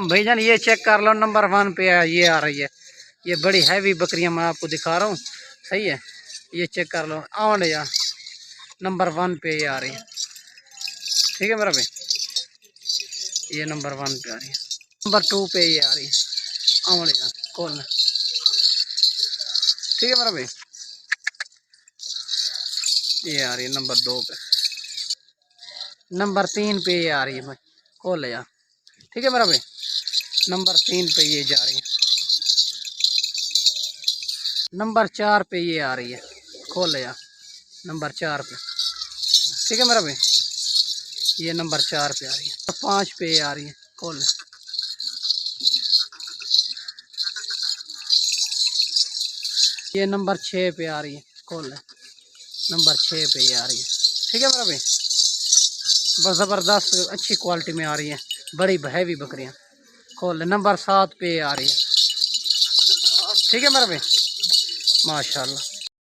भाईजान ये चेक कर लो, नंबर 1 पे ये आ रही है। ये बड़ी हैवी बकरियां मैं आपको दिखा रहा हूँ, सही है। ये चेक कर लो, आवन या नंबर 1 पे ये आ रही है। ठीक है मेरा भाई, ये नंबर 1 पे आ रही है। नंबर 2 पे ये आ रही है, आवन या कौन। ठीक है मेरा भाई, ये आ रही है नंबर 2 पे। नंबर 3 पे ये आ रही है भाई, कौन या। ठीक है मेरा भाई, नंबर 3 पे ये जा रही है। नंबर 4 पे ये आ रही है, खोल या नंबर 4 पे। ठीक है मेरा भाई, ये नंबर 4 पे आ रही है। 5 पे ये आ रही है, खोल। ये नंबर 6 पे आ रही है, खोल। नंबर 6 पे ये आ रही है। ठीक है मेरा भाई, बस ज़बरदस्त अच्छी क्वालिटी में आ रही है, बड़ी हैवी बकरियाँ। खोल। नंबर 7 पे आ रही है। ठीक है मेरा भाई, माशाल्लाह।